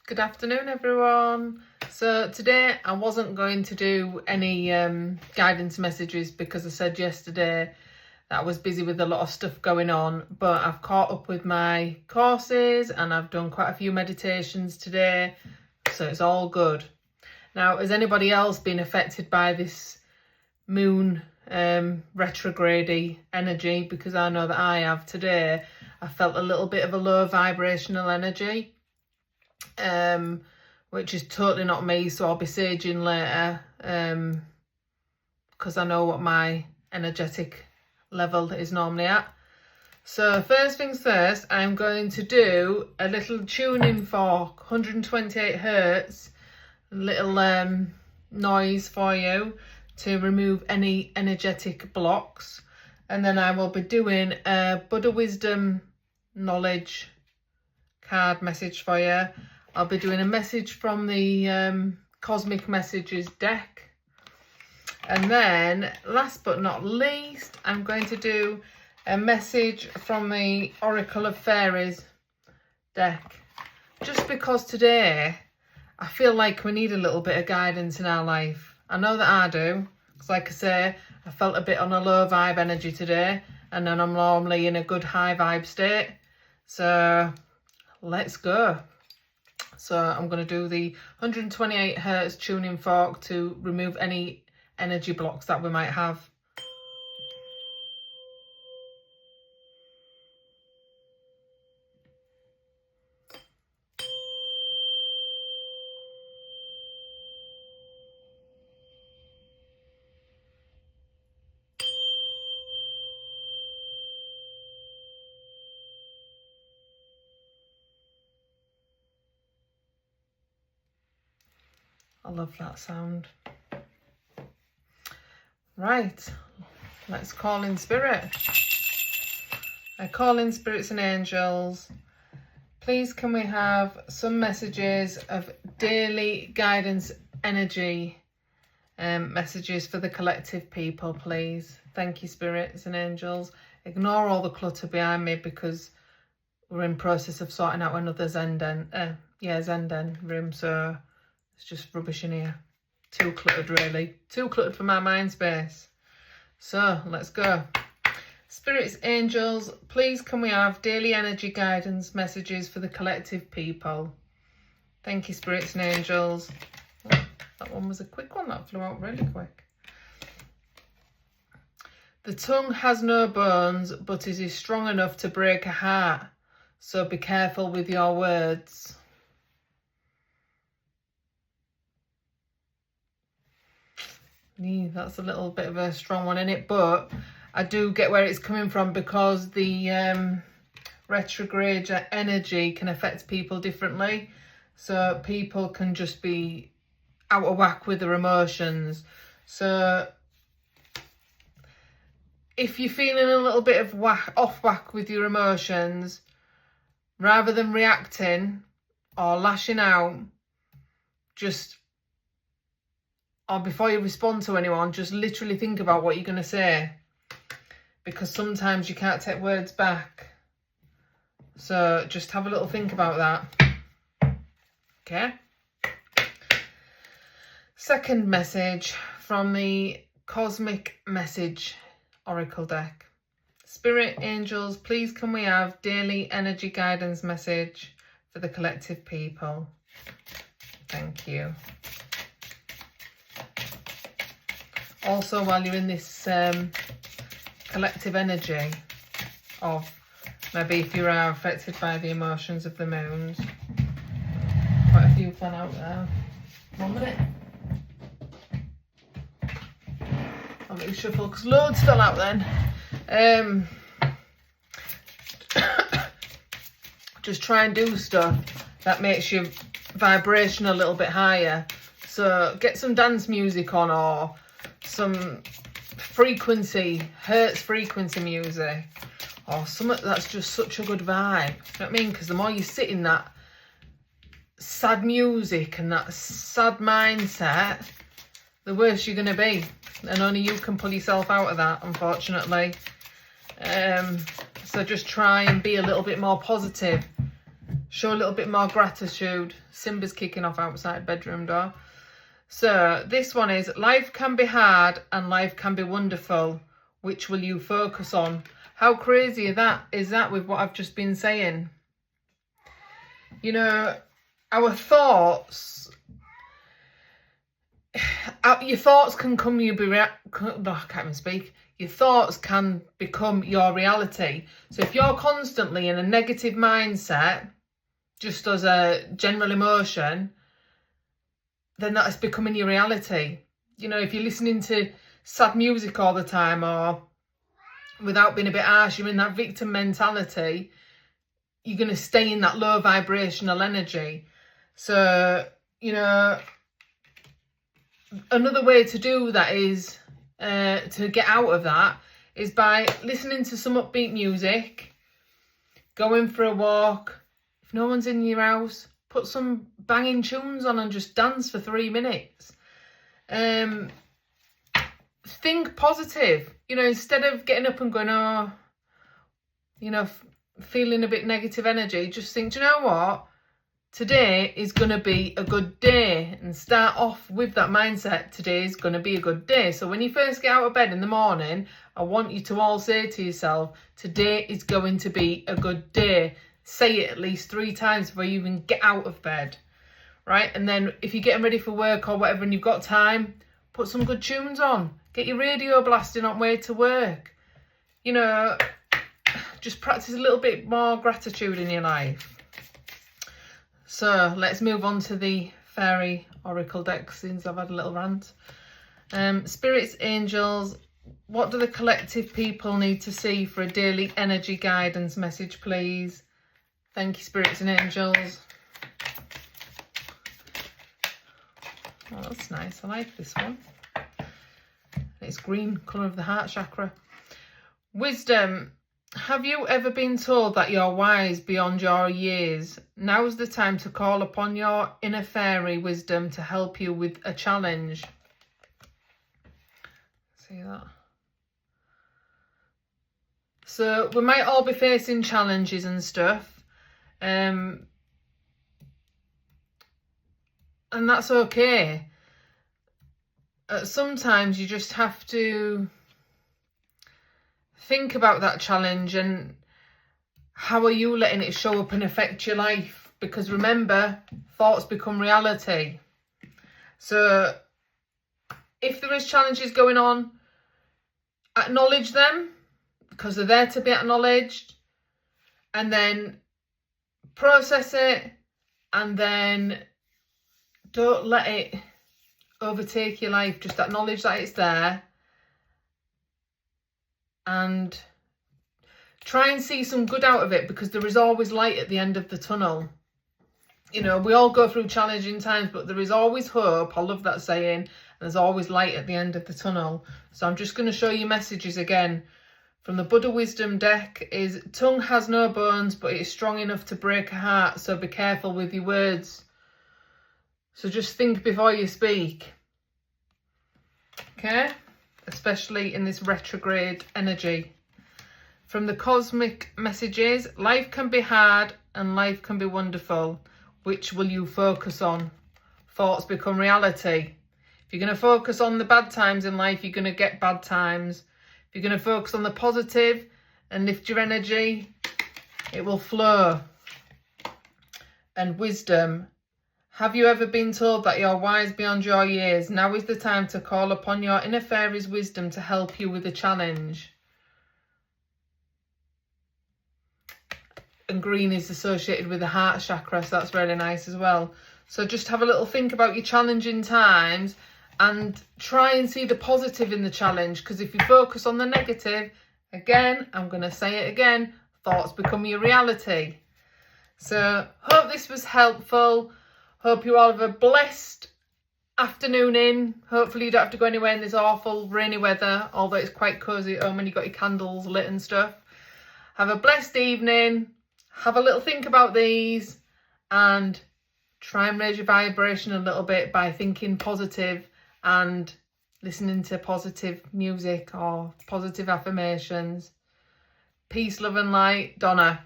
Good afternoon, everyone. So today I wasn't going to do any guidance messages because I said yesterday that I was busy with a lot of stuff going on, but I've caught up with my courses and I've done quite a few meditations today, so it's all good. Now, has anybody else been affected by this moon retrograde energy? Because I know that I have. Today I felt a little bit of a low vibrational energy, which is totally not me, so I'll be saging later, because I know what my energetic level is normally at. So first things first, I'm going to do a little tuning fork, 128 hertz, little noise for you to remove any energetic blocks. And then I will be doing a Buddha Wisdom knowledge card message for you. I'll be doing a message from the Cosmic Messages deck. And then, last but not least, I'm going to do a message from the Oracle of Fairies deck. Just because today, I feel like we need a little bit of guidance in our life. I know that I do. Because like I say, I felt a bit on a low vibe energy today. And then I'm normally in a good high vibe state. So, let's go. So I'm going to do the 128 hertz tuning fork to remove any energy blocks that we might have. I love that sound. Right, let's call in spirit. I call in spirits and angels. Please can we have some messages of daily guidance energy, messages for the collective people, please. Thank you, spirits and angels. Ignore all the clutter behind me because we're in process of sorting out another Zenden room, so it's just rubbish in here. Too cluttered, really. Too cluttered for my mind space. So, let's go. Spirits, angels, please can we have daily energy guidance messages for the collective people? Thank you, spirits and angels. Oh, that one was a quick one. That flew out really quick. The tongue has no bones, but it is strong enough to break a heart. So be careful with your words. Yeah, that's a little bit of a strong one in it, but I do get where it's coming from because the retrograde energy can affect people differently. So people can just be out of whack with their emotions. So if you're feeling a little bit of off whack with your emotions, rather than reacting or lashing out, or before you respond to anyone, just literally think about what you're going to say. Because sometimes you can't take words back. So just have a little think about that. Okay? Second message from the Cosmic Message Oracle deck. Spirit, angels, please can we have daily energy guidance message for the collective people? Thank you. Also, while you're in this collective energy of maybe if you are affected by the emotions of the moons, quite a few fun out there. 1 minute. I'll let you shuffle because loads fell out then. Just try and do stuff that makes your vibration a little bit higher. So get some dance music on or some hertz frequency music or something that's just such a good vibe. You know what I mean? Because the more you sit in that sad music and that sad mindset, the worse you're going to be. And only you can pull yourself out of that, unfortunately. So just try and be a little bit more positive. show a little bit more gratitude. Simba's kicking off outside bedroom door. So this one is, life can be hard and life can be wonderful. Which will you focus on? How crazy is that with what I've just been saying? You know, our thoughts, your thoughts can come, I can't even speak. Your thoughts can become your reality. So if you're constantly in a negative mindset, just as a general emotion, then that's becoming your reality. You know, if you're listening to sad music all the time, or without being a bit harsh, you're in that victim mentality, you're going to stay in that low vibrational energy. So, you know, another way to do that is, to get out of that, is by listening to some upbeat music, going for a walk. If no one's in your house, put some banging tunes on and just dance for 3 minutes. Think positive. You know, instead of getting up and going, oh, you know, feeling a bit negative energy, just think, do you know what? Today is going to be a good day, and start off with that mindset. Today is going to be a good day. So when you first get out of bed in the morning, I want you to all say to yourself, today is going to be a good day. Say it at least 3 times before you even get out of bed, right? And then if you're getting ready for work or whatever and you've got time, put some good tunes on. Get your radio blasting on way to work. You know, just practice a little bit more gratitude in your life. So let's move on to the fairy oracle deck since I've had a little rant. Spirits, angels, what do the collective people need to see for a daily energy guidance message, please? Thank you, spirits and angels. Oh, that's nice. I like this one. It's green, colour of the heart chakra. Wisdom. Have you ever been told that you're wise beyond your years? Now's the time to call upon your inner fairy wisdom to help you with a challenge. See that? So we might all be facing challenges and stuff. And that's okay. Sometimes you just have to think about that challenge and how are you letting it show up and affect your life? Because remember, thoughts become reality. So if there is challenges going on, acknowledge them because they're there to be acknowledged, and then process it, and then don't let it overtake your life. Just acknowledge that it's there and try and see some good out of it, because there is always light at the end of the tunnel. You know, we all go through challenging times, but there is always hope. I love that saying. There's always light at the end of the tunnel. So I'm just going to show you messages again from the Buddha Wisdom deck. Is tongue has no bones, but it is strong enough to break a heart. So be careful with your words. So just think before you speak. Okay? Especially in this retrograde energy. From the cosmic messages, life can be hard and life can be wonderful. Which will you focus on? Thoughts become reality. If you're going to focus on the bad times in life, you're going to get bad times. If you're going to focus on the positive and lift your energy, it will flow. And wisdom. Have you ever been told that you're wise beyond your years? Now is the time to call upon your inner fairy's wisdom to help you with a challenge. And green is associated with the heart chakra, so that's really nice as well. So just have a little think about your challenging times and try and see the positive in the challenge, because if you focus on the negative, again, I'm going to say it again, thoughts become your reality. So hope this was helpful. Hope you all have a blessed afternoon in. Hopefully you don't have to go anywhere in this awful rainy weather, although it's quite cosy at home and you've got your candles lit and stuff. Have a blessed evening. Have a little think about these and try and raise your vibration a little bit by thinking positive and listening to positive music or positive affirmations. Peace, love and light. Donna.